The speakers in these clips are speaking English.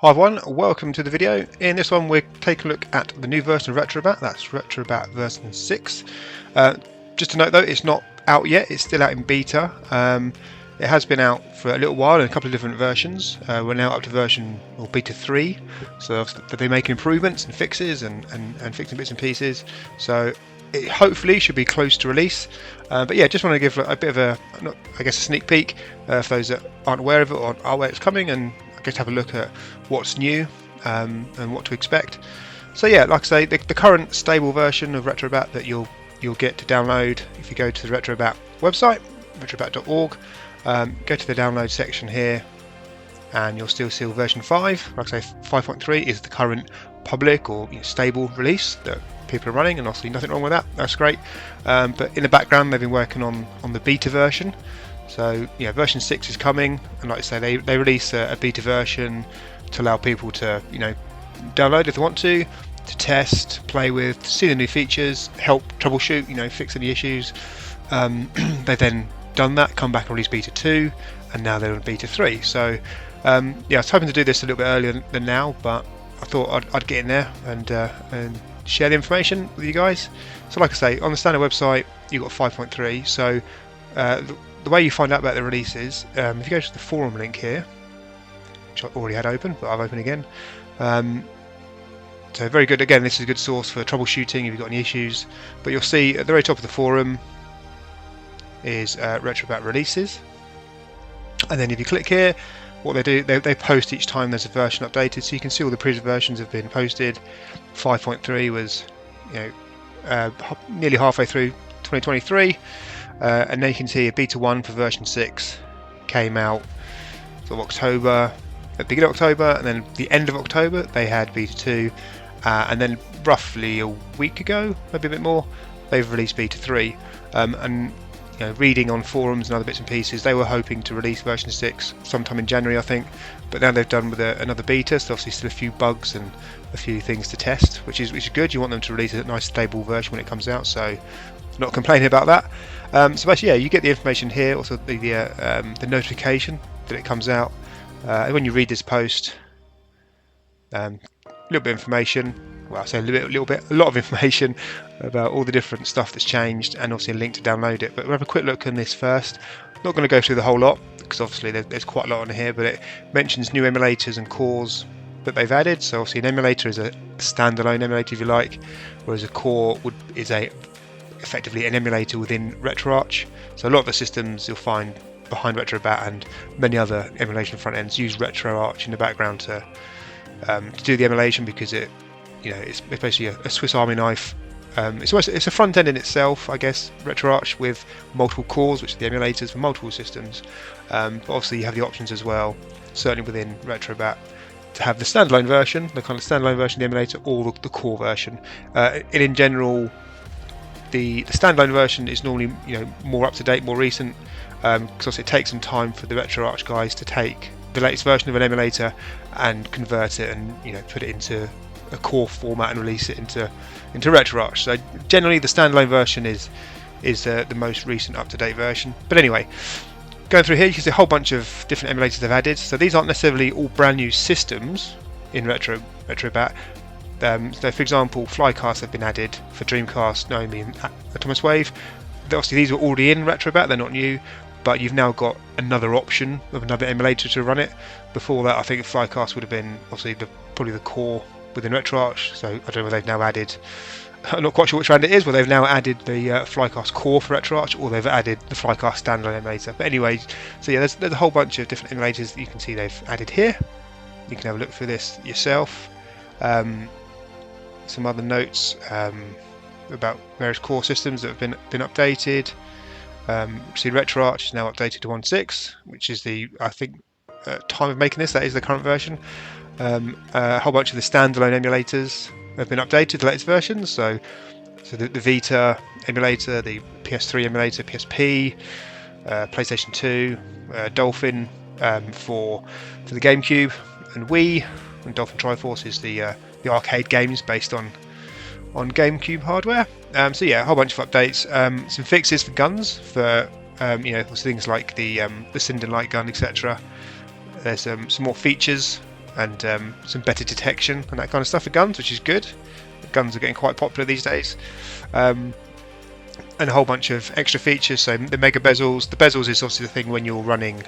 Hi everyone, welcome to the video. In this one we're taking a look at the new version of RetroBat, that's RetroBat version 6. Just to note though, it's not out yet, it's still out in beta. It has been out for a little while in a couple of different versions. We're now up to version or beta 3, so they're making improvements and fixes and fixing bits and pieces. So it hopefully should be close to release. But yeah, just want to give a bit of a sneak peek for those that aren't aware of it or are aware it's coming, and I guess have a look at what's new and what to expect. So yeah, like I say, the current stable version of RetroBat that you'll get to download if you go to the RetroBat website, retrobat.org. Go to the download section here, and you'll still see version 5. Like I say, 5.3 is the current public or stable release that people are running, and obviously nothing wrong with that. That's great. But in the background, they've been working on the beta version. So yeah, version 6 is coming, and like I say, they release a beta version to allow people to download if they want to test, play with, to see the new features, help troubleshoot, fix any issues. They've then done that, come back and release beta 2, and now they're on beta 3. So yeah, I was hoping to do this a little bit earlier than now, but I thought I'd get in there and share the information with you guys. So like I say, on the standard website you've got 5.3. so the way you find out about the releases, if you go to the forum link here, which I already had open, but I've opened again. So very good. Again, this is a good source for troubleshooting if you've got any issues. But you'll see at the very top of the forum is RetroBat releases, and then if you click here, what they do, they post each time there's a version updated, so you can see all the previous versions have been posted. 5.3 was nearly halfway through 2023, and then you can see a beta 1 for version 6 came out sort of October, at the beginning of October, and then the end of October they had beta 2, and then roughly a week ago, maybe a bit more, they've released beta 3. And reading on forums and other bits and pieces, they were hoping to release version 6 sometime in January, I think, but now they've done with another beta, so obviously still a few bugs and a few things to test, which is good. You want them to release a nice stable version when it comes out, so not complaining about that. So basically, yeah, you get the information here, also the notification that it comes out. When you read this post, a little bit of information. Well, I say a lot of information about all the different stuff that's changed, and obviously a link to download it. But we'll have a quick look on this first. Not going to go through the whole lot because obviously there's quite a lot on here, but it mentions new emulators and cores that they've added. So obviously an emulator is a standalone emulator, if you like, whereas a core is effectively an emulator within RetroArch. So a lot of the systems you'll find behind RetroBat and many other emulation front ends use RetroArch in the background to do the emulation, because it's basically a Swiss Army knife. It's a front end in itself, I guess, RetroArch, with multiple cores, which are the emulators for multiple systems. But obviously you have the options as well, certainly within RetroBat, to have the standalone version, the kind of standalone version of the emulator, or the core version. And in general, the standalone version is normally more up to date, more recent, because it takes some time for the RetroArch guys to take the latest version of an emulator and convert it and put it into a core format and release it into RetroArch. So generally the standalone version is the most recent up-to-date version. But anyway, going through here, you can see a whole bunch of different emulators they've added. So these aren't necessarily all brand new systems in RetroBat. So for example, Flycast have been added for Dreamcast, Naomi and Atomus Wave. Obviously these were already in RetroBat, they're not new, but you've now got another option of another emulator to run it. Before that, I think Flycast would have been obviously probably the core within RetroArch, so I don't know whether they've now added, I'm not quite sure which round it is, whether they've now added the Flycast core for RetroArch, or they've added the Flycast standalone emulator. But anyway, so yeah, there's a whole bunch of different emulators that you can see they've added here. You can have a look through this yourself. Some other notes about various core systems that have been updated. See, RetroArch is now updated to 1.6, which is I think time of making this, that is the current version. A whole bunch of the standalone emulators have been updated to the latest versions. So the Vita emulator, the PS3 emulator, PSP, PlayStation 2, Dolphin for the GameCube and Wii, and Dolphin Triforce is the arcade games based on GameCube hardware. So yeah, a whole bunch of updates, some fixes for guns, for things like the Cinder light gun, etc. There's some more features and some better detection and that kind of stuff for guns, which is good. Guns are getting quite popular these days. And a whole bunch of extra features. So the mega bezels. The bezels is obviously the thing when you're running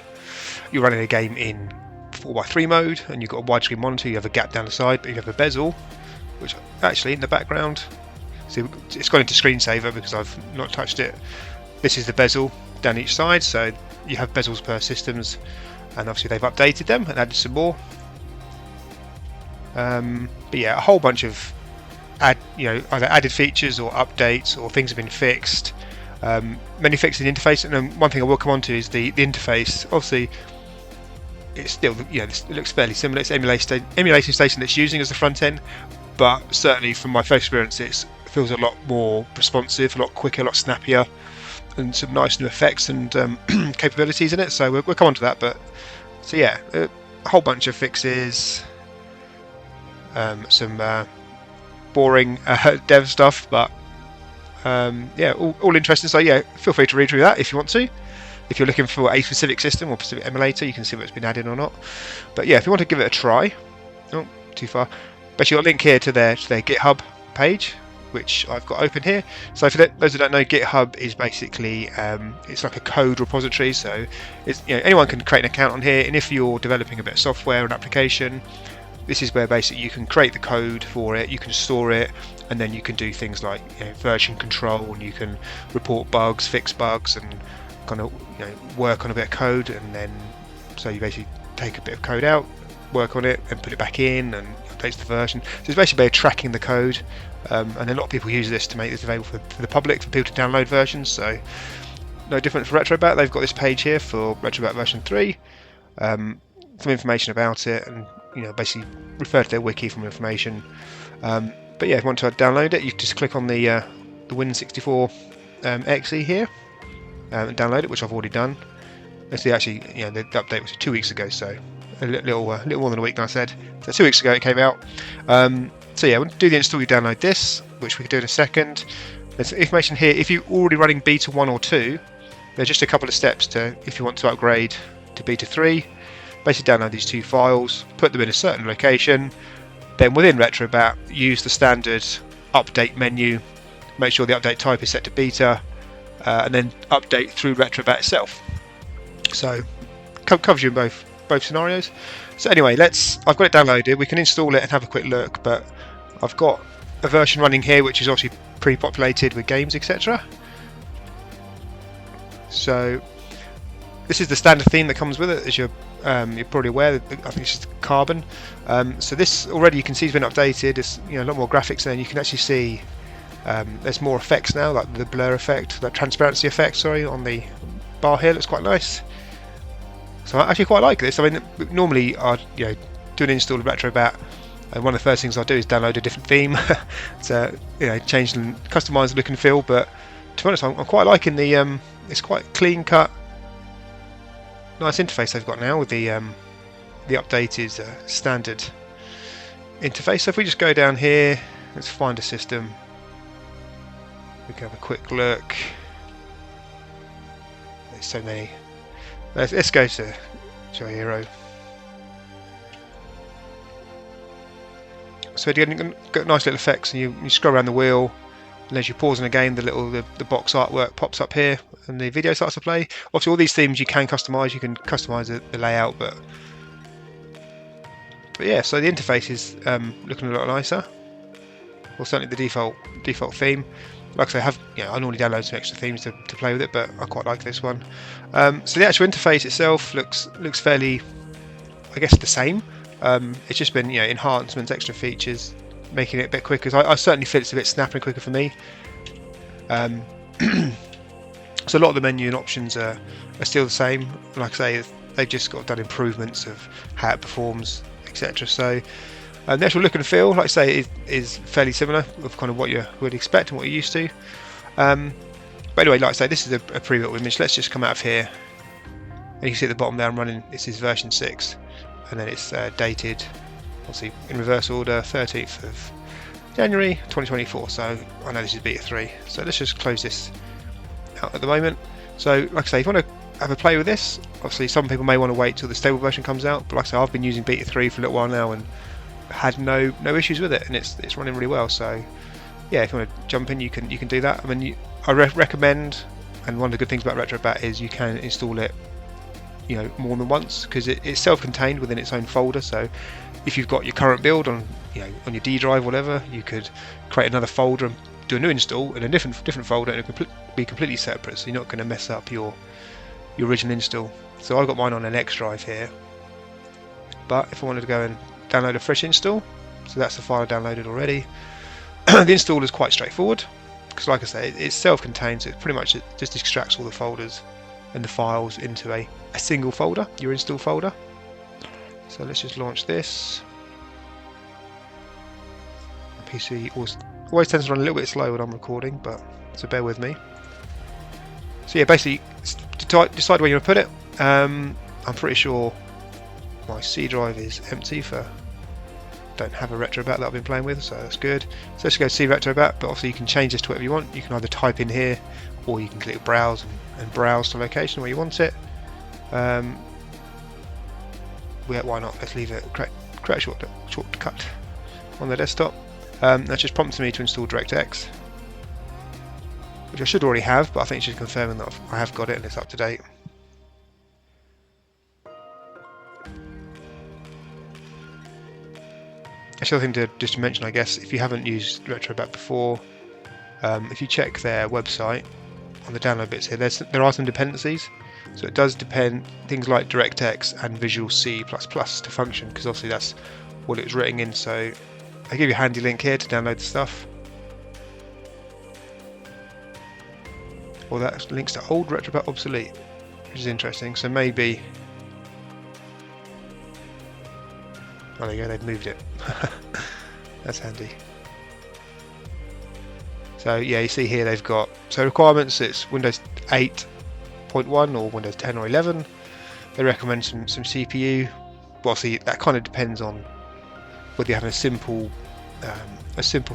a game in 4x3 mode and you've got a widescreen monitor. You have a gap down the side, but you have a bezel, which actually in the background. See, it's gone into screensaver because I've not touched it. This is the bezel down each side. So you have bezels per systems, and obviously they've updated them and added some more. But yeah, a whole bunch of either added features or updates or things have been fixed. Many fixes in the interface, and then one thing I will come on to is the interface. Obviously, it's still it looks fairly similar. It's emulation station that's using as the front end, but certainly from my first experience, it feels a lot more responsive, a lot quicker, a lot snappier, and some nice new effects and capabilities in it. So we'll come on to that. But so yeah, a whole bunch of fixes, some boring dev stuff, but yeah, all interesting. So yeah, feel free to read through that if you want to. If you're looking for a specific system or specific emulator, you can see what's been added or not. But yeah, if you want to give it a try, oh, too far. Basically, got a link here to their GitHub page, which I've got open here. So for those who don't know, GitHub is basically it's like a code repository. So it's, anyone can create an account on here, and if you're developing a bit of software or an application, this is where basically you can create the code for it, you can store it, and then you can do things like version control, and you can report bugs, fix bugs, and kind of work on a bit of code. And then so you basically take a bit of code out, work on it, and put it back in, and updates the version. So it's basically about tracking the code, and a lot of people use this to make this available for the public, for people to download versions. So no different for RetroBat. They've got this page here for RetroBat version 3, some information about it, and basically refer to their wiki for more information. But yeah, if you want to download it, you just click on the Win64 exe here and download it, which I've already done. Let's see, actually, the update was 2 weeks ago, so a little more than a week, than I said. So 2 weeks ago it came out. So yeah, when you do the install, you download this, which we can do in a second. There's information here. If you're already running beta 1 or 2, there's just a couple of steps to, if you want to upgrade to beta 3. Basically download these 2 files, put them in a certain location, then within RetroBat use the standard update menu, make sure the update type is set to beta, and then update through RetroBat itself. So covers you in both scenarios. So anyway, I've got it downloaded, we can install it and have a quick look, but I've got a version running here which is obviously pre-populated with games, etc. So this is the standard theme that comes with it, as you're probably aware. I think it's just carbon. So this already you can see has been updated. It's a lot more graphics, and you can actually see there's more effects now, like the blur effect, that transparency effect. Sorry, on the bar here looks quite nice. So I actually quite like this. I mean, normally I do an install of RetroBat, and one of the first things I do is download a different theme to change and customize the look and feel. But to be honest, I'm quite liking the it's quite clean cut, nice interface they've got now with the updated standard interface. So if we just go down here, let's find a system. We can have a quick look. There's so many. Let's go to Hero. So again, you've got nice little effects, and you scroll around the wheel, and as you pause in a game, the box artwork pops up here, and the video starts to play. Obviously, all these themes you can customize. You can customize the layout, but yeah. So the interface is looking a lot nicer. Well, certainly the default theme. Like I say, I normally download some extra themes to play with it, but I quite like this one. So the actual interface itself looks fairly, I guess, the same. It's just been enhancements, extra features, making it a bit quicker. I certainly feel it's a bit snappier and quicker for me. So a lot of the menu and options are still the same. Like I say, they've just done improvements of how it performs, etc. So the actual look and feel, like I say, is fairly similar with kind of what you would expect and what you're used to. But anyway, like I say, this is a pre-built image. Let's just come out of here, and you can see at the bottom there I'm running. This is version 6, and then it's dated, obviously in reverse order, 13th of January 2024. So I know this is beta 3. So let's just close this out at the moment. So like I say, if you want have a play with this. Obviously some people may want to wait till the stable version comes out, but like I say, I've been using beta 3 for a little while now and had no issues with it, and it's running really well. So yeah, if you want to jump in, you can do that. I mean, I recommend, and one of the good things about RetroBat is you can install it, you know, more than once, because it's self-contained within its own folder. So if you've got your current build on, you know, on your D drive, whatever, you could create another folder and do a new install in a different folder, and it could be completely separate, so you're not going to mess up your original install. So I've got mine on an X drive here, but if I wanted to go and download a fresh install, so that's the file I downloaded already. The install is quite straightforward, because like I say, it's self-contained, so it pretty much just extracts all the folders and the files into a single folder, your install folder. So let's just launch this. My PC always tends to run a little bit slow when I'm recording, but so bear with me. So yeah, basically decide where you want to put it. I'm pretty sure my C drive is empty for, don't have a RetroBat that I've been playing with, so that's good. So let's go see RetroBat, but obviously you can change this to whatever you want. You can either type in here, or you can click browse and browse to location where you want it. Yeah, why not? Let's leave it, create a shortcut on the desktop. That just prompts me to install DirectX, which I should already have, but I think it's just confirming that I have got it and it's up to date. Actually, other thing to mention, I guess, if you haven't used RetroBat before, if you check their website on the download bits here, there are some dependencies. So it does depend things like DirectX and Visual C++ to function, because obviously that's what it was written in. So I give you a handy link here to download the stuff. Well, that links to old RetroBat obsolete, which is interesting. So maybe, oh, there you go, they've moved it. That's handy. So yeah, you see here they've got, so requirements, it's Windows 8.1 or Windows 10 or 11. They recommend some CPU. Well, see, that kind of depends on whether you have a simple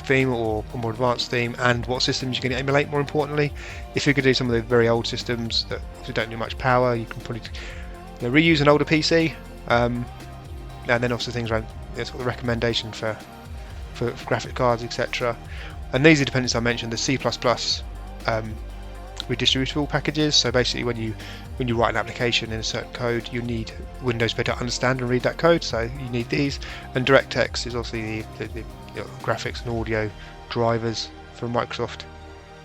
theme or a more advanced theme, and what systems you're going to emulate, more importantly. If you could do some of the very old systems that obviously don't do much power, you can probably reuse an older PC, and then also things around sort of the recommendation for graphic cards, etc. And these are dependencies I mentioned, the C++ redistributable packages. So basically when you write an application in a certain code, you need Windows to understand and read that code, so you need these. And DirectX is obviously the graphics and audio drivers from Microsoft.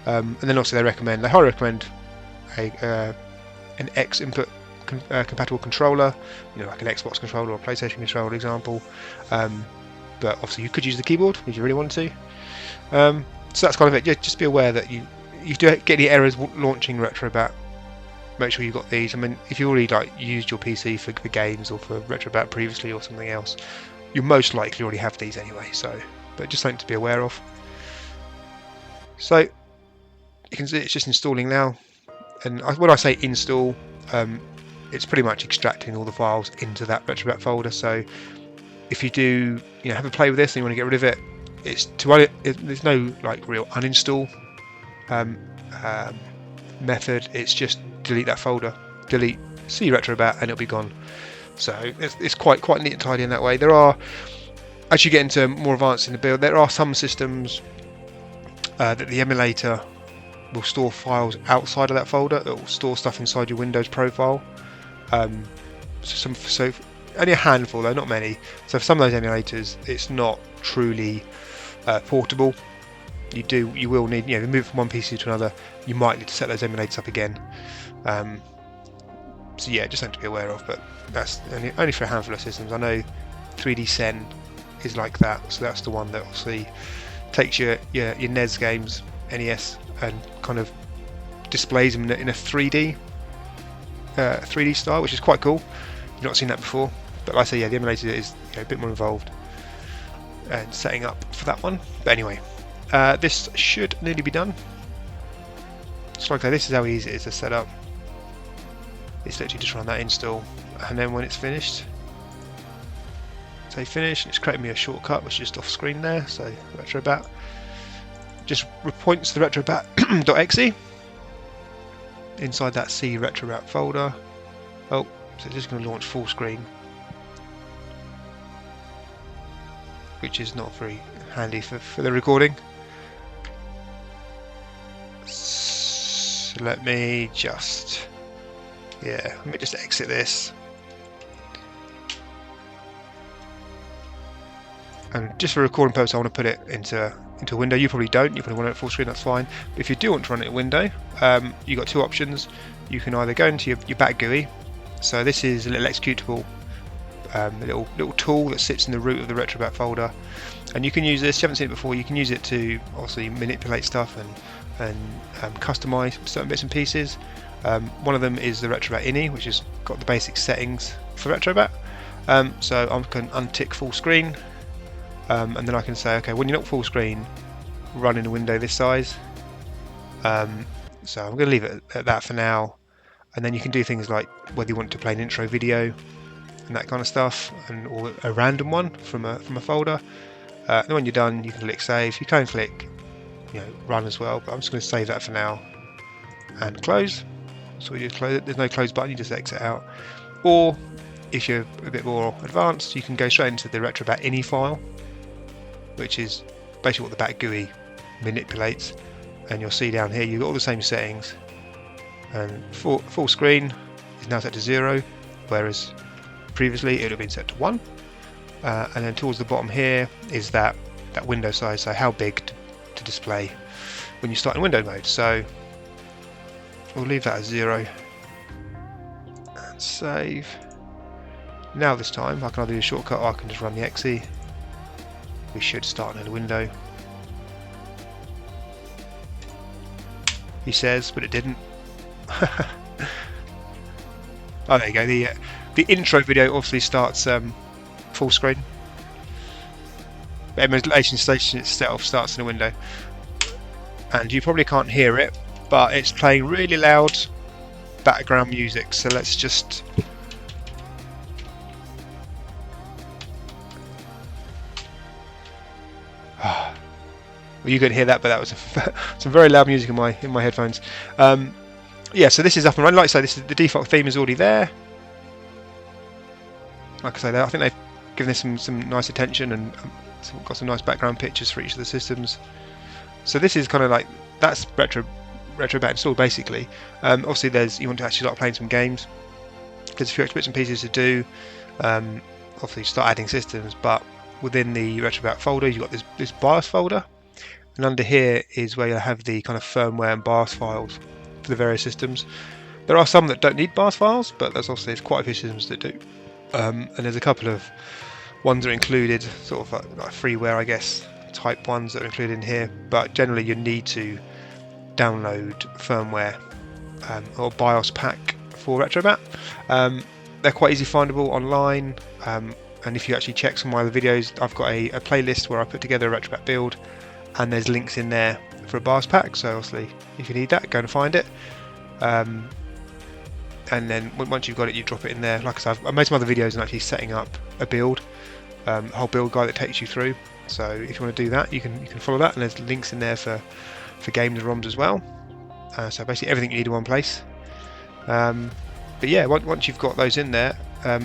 And then also they highly recommend an X input compatible controller, like an Xbox controller or a PlayStation controller, for example. But obviously you could use the keyboard if you really wanted to. So that's kind of it. Yeah, just be aware that you do get any errors launching RetroBat. Make sure you've got these. I mean, if you already used your PC for games or for RetroBat previously or something else, you most likely already have these anyway. So, but just something to be aware of. So you can see it's just installing now, and when I say install, it's pretty much extracting all the files into that RetroBat folder. So if you do, have a play with this and you want to get rid of it, there's no real uninstall method. It's just delete that folder, delete C RetroBat, and it'll be gone. So it's quite neat and tidy in that way. There are, as you get into more advanced in the build, there are some systems that the emulator will store files outside of that folder. It will store stuff inside your Windows profile. So only a handful though, not many. So for some of those emulators, it's not truly portable. You will need, to move from one PC to another. You might need to set those emulators up again. So yeah, just something to be aware of. But that's only for a handful of systems. I know 3D Sen is like that. So that's the one that obviously takes your NES games, NES, and kind of displays them in a 3D style, which is quite cool. You've not seen that before. But like I say, yeah, the emulator is a bit more involved and setting up for that one. But anyway, this should nearly be done. So like I say, this is how easy it is to set up. It's literally just run that install, and then when it's finished, say finish, and it's creating me a shortcut which is just off screen there. So RetroBat just points to the RetroBat.exe. inside that C RetroBat folder. Oh, so it's just going to launch full screen, which is not very handy for the recording. So let me just exit this. And just for recording purposes, I want to put it into a window. You probably don't. You probably want it full screen. That's fine. But if you do want to run it in window, you've got two options. You can either go into your Bat GUI. So this is a little executable, little tool that sits in the root of the RetroBat folder, and you can use this. You haven't seen it before. You can use it to obviously manipulate stuff and customize certain bits and pieces. One of them is the RetroBat INI, which has got the basic settings for RetroBat. So I can untick full screen. And then I can say, okay, when you're not full screen, run in a window this size. So I'm going to leave it at that for now. And then you can do things like whether you want to play an intro video and that kind of stuff, or a random one from a folder. And when you're done, you can click save. You can click, run as well. But I'm just going to save that for now and close. So we just close it. There's no close button. You just exit out. Or if you're a bit more advanced, you can go straight into the RetroBat INI file, which is basically what the Bat GUI manipulates, and you'll see down here you've got all the same settings, and full screen is now set to 0, whereas previously it would have been set to 1. And then towards the bottom here is that window size, so how big to display when you start in window mode. So we'll leave that as 0 and save. Now this time I can either do a shortcut or I can just run the exe. We should start in a window, he says, but it didn't. Oh, there you go. The intro video obviously starts full screen. The emulation station itself starts in a window, and you probably can't hear it, but it's playing really loud background music. So let's just. Well, you couldn't hear that, but that was some very loud music in my headphones. Yeah, so this is up and running. Like I say, this is the default theme is already there. Like I say, I think they've given this some nice attention and got some nice background pictures for each of the systems. So this is kind of like that's RetroBat installed basically. Obviously, you want to actually start playing some games. There's a few extra bits and pieces to do. Obviously, start adding systems, but within the RetroBat folder, you've got this BIOS folder. And under here is where you'll have the kind of firmware and BIOS files for the various systems. There are some that don't need BIOS files, but there's quite a few systems that do. And there's a couple of ones that are included, sort of like freeware, I guess, type ones that are included in here. But generally, you need to download firmware or BIOS pack for RetroBat. They're quite easy findable online. And if you actually check some of my other videos, I've got a playlist where I put together a RetroBat build, and there's links in there for a BIOS pack. So obviously, if you need that, go and find it. And then once you've got it, you drop it in there. Like I said, I've made some other videos on actually setting up a build, a whole build guide that takes you through. So if you want to do that, you can follow that, and there's links in there for games and ROMs as well. So basically everything you need in one place. But yeah, once you've got those in there,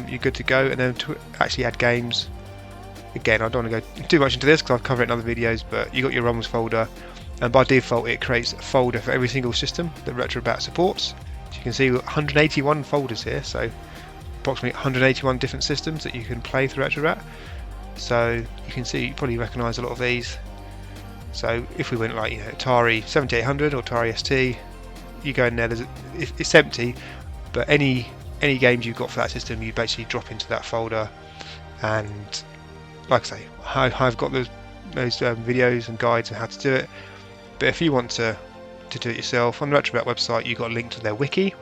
you're good to go. And then to actually add games, again, I don't want to go too much into this because I've covered it in other videos, but you got your ROMs folder, and by default it creates a folder for every single system that RetroBat supports. So you can see 181 folders here, so approximately 181 different systems that you can play through RetroBat. So you can see, you probably recognise a lot of these. So if we went like Atari 7800 or Atari ST, you go in there. It's empty, but any games you've got for that system, you basically drop into that folder. And like I say, I've got those videos and guides on how to do it. But if you want to do it yourself, on the RetroBat website, you've got a link to their wiki.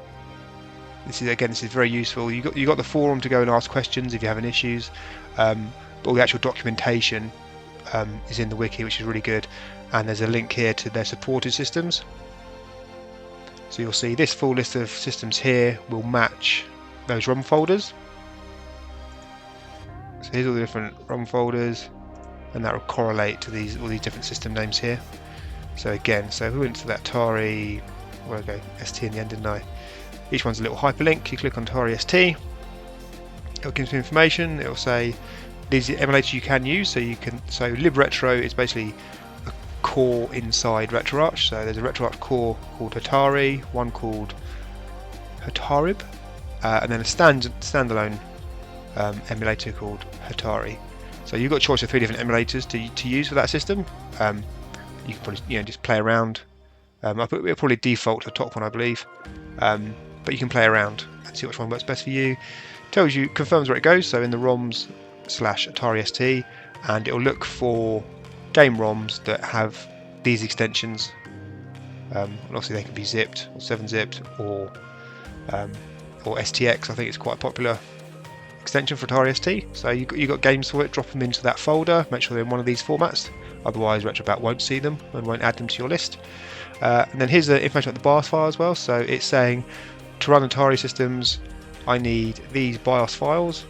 This is very useful. You got the forum to go and ask questions if you're having issues. But all the actual documentation is in the wiki, which is really good. And there's a link here to their supported systems. So you'll see this full list of systems here will match those ROM folders. So here's all the different ROM folders, and that will correlate to all these different system names here. So again, so if we went to that Atari Well, I go ST in the end, didn't I? Each one's a little hyperlink. You click on Atari ST. It'll give some information. It'll say these are emulators you can use. So libretro is basically a core inside RetroArch. So there's a RetroArch core called Hatari, one called Hatarib, and then a standalone emulator called Hatari. So you've got a choice of 3 different emulators to use for that system. You can probably just play around. It'll probably default to the top one, I believe, but you can play around and see which one works best for you. Tells you, confirms where it goes, so in the ROMs /Atari ST, and it'll look for game ROMs that have these extensions. And obviously they can be zipped or 7-zipped or STX. I think it's quite a popular extension for Atari ST. So you got games for it. Drop them into that folder. Make sure they're in one of these formats. Otherwise, RetroBat won't see them and won't add them to your list. And then here's the information about the BIOS file as well. So it's saying to run Atari systems, I need these BIOS files,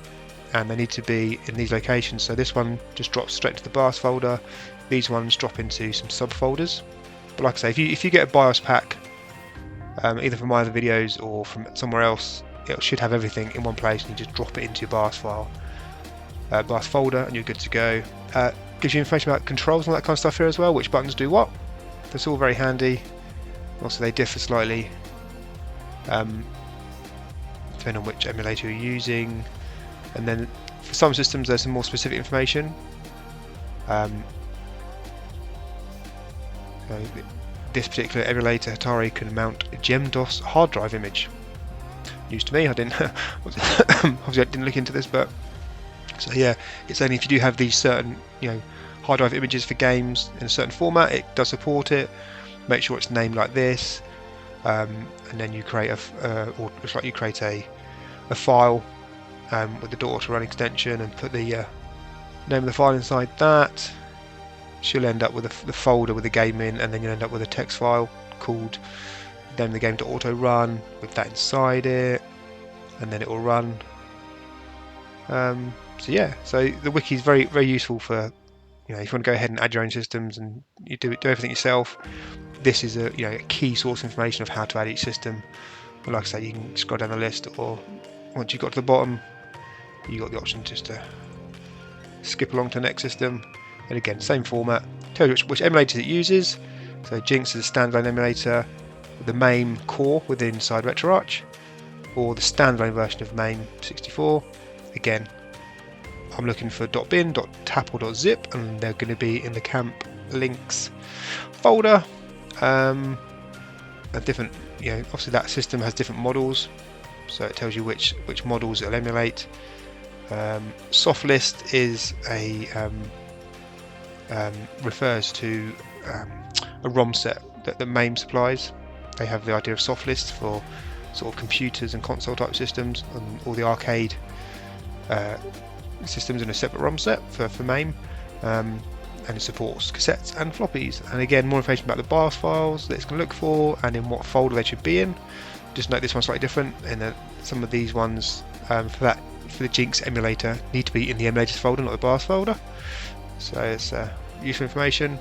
and they need to be in these locations. So this one just drops straight to the BIOS folder. These ones drop into some subfolders. But like I say, if you get a BIOS pack, either from my other videos or from somewhere else, it should have everything in one place, and you just drop it into your BIOS file, BIOS folder, and you're good to go. Gives you information about controls and all that kind of stuff here as well, which buttons do what. That's all very handy. Also, they differ slightly depending on which emulator you're using, and then for some systems there's some more specific information. This particular emulator, Hatari, can mount a GemDOS hard drive image. News to me. I didn't obviously I didn't look into this, but so yeah, it's only if you do have these certain hard drive images for games in a certain format, it does support it. Make sure it's named like this, and then you create or looks like you create a file with the .autorun extension and put the name of the file inside that. She'll end up with the folder with the game in, and then you'll end up with a text file called name of the game .autorun with that inside it, and then it will run. So yeah, so the wiki is very, very useful for if you want to go ahead and add your own systems and you do everything yourself. This is a key source of information of how to add each system. But like I say, you can scroll down the list, or once you got to the bottom, you got the option just to skip along to the next system. And again, same format. Tells you which emulator it uses. So Jinx is a standalone emulator with the MAME core within inside RetroArch, or the standalone version of MAME 64. Again, I'm looking for .bin, .tap, or .zip, and they're going to be in the camp links folder. A different, obviously that system has different models, so it tells you which models it'll emulate. Soft list is a refers to a ROM set that MAME supplies. They have the idea of soft lists for sort of computers and console type systems, and all the arcade systems in a separate ROM set for MAME, and it supports cassettes and floppies. And again, more information about the BIOS files that it's going to look for and in what folder they should be in. Just note this one's slightly different, and that some of these ones for the Jinx emulator need to be in the emulators folder, not the BIOS folder. So it's useful information.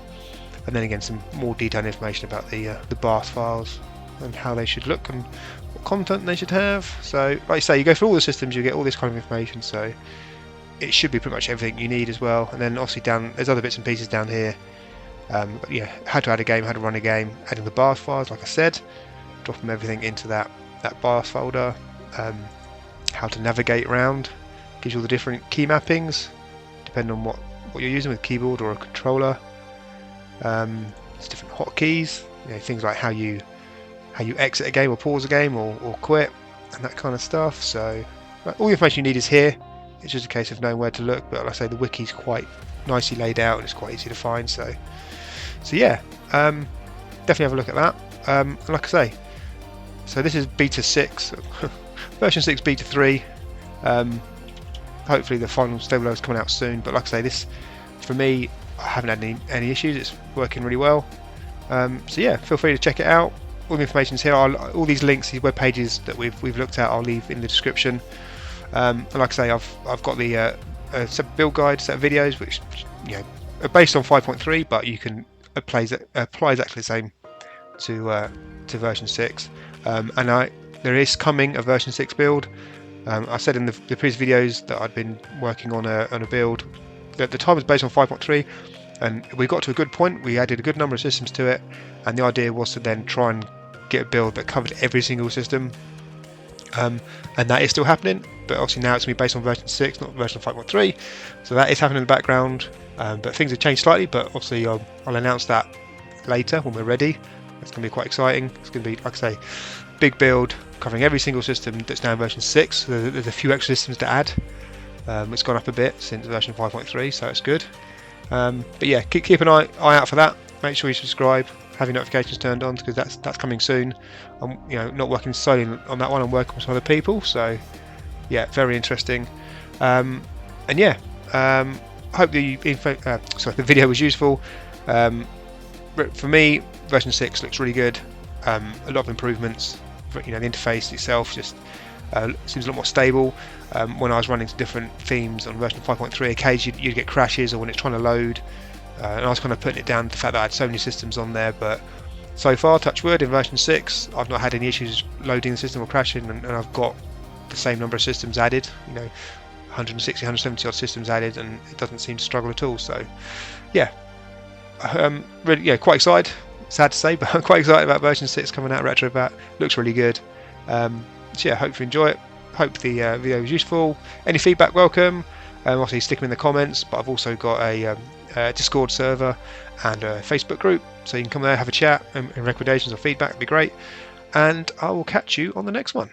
And then again, some more detailed information about the BIOS files and how they should look and what content they should have. So like I say, you go through all the systems, you get all this kind of information, so it should be pretty much everything you need as well. And then obviously there's other bits and pieces down here, but yeah, how to add a game, how to run a game, adding the BIOS files, like I said, dropping everything into that BIOS folder, how to navigate around, gives you all the different key mappings depending on what you're using with keyboard or a controller. There's different hotkeys, things like how you exit a game or pause a game or quit and that kind of stuff. So all the information you need is here. It's just a case of knowing where to look. But like I say, the wiki's quite nicely laid out and it's quite easy to find. So yeah, definitely have a look at that. And like I say, so this is beta 6, version 6 beta 3. Hopefully the final stable is coming out soon. But like I say, this for me, I haven't had any issues. It's working really well. So yeah, feel free to check it out. All the information's here. All these links, these web pages that we've looked at, I'll leave in the description. And like I say, I've got the build guide set of videos, which are based on 5.3, but you can apply exactly the same to into version 6, and there is coming a version 6 build. I said in the previous videos that I'd been working on a build that the time was based on 5.3, and we got to a good point. We added a good number of systems to it, and the idea was to then try and get a build that covered every single system, and that is still happening, but obviously now it's going to be based on version 6, not version 5.3, so that is happening in the background. But things have changed slightly, but obviously I'll announce that later when we're ready. It's going to be quite exciting. It's going to be, like I say, big build covering every single system that's now in version 6. So there's a few extra systems to add. It's gone up a bit since version 5.3, so it's good. But yeah, keep an eye out for that. Make sure you subscribe, have your notifications turned on, because that's coming soon. I'm not working solely on that one. I'm working with some other people, so yeah, very interesting. And yeah, hope the video was useful. For me, version 6 looks really good. A lot of improvements. The interface itself just seems a lot more stable. When I was running different themes on version 5.3, occasionally you'd get crashes, or when it's trying to load, and I was kind of putting it down to the fact that I had so many systems on there. But so far, touch wood, in version 6 I've not had any issues loading the system or crashing, and I've got the same number of systems added, 160, 170 odd systems added, and it doesn't seem to struggle at all. So yeah, really, yeah, quite excited. Sad to say, but I'm quite excited about version 6 coming out. RetroBat looks really good. So yeah, hope you enjoy it. Hope the video was useful. Any feedback, welcome. Obviously stick them in the comments, but I've also got a Discord server and a Facebook group, so you can come there, have a chat, and recommendations or feedback would be great. And I will catch you on the next one.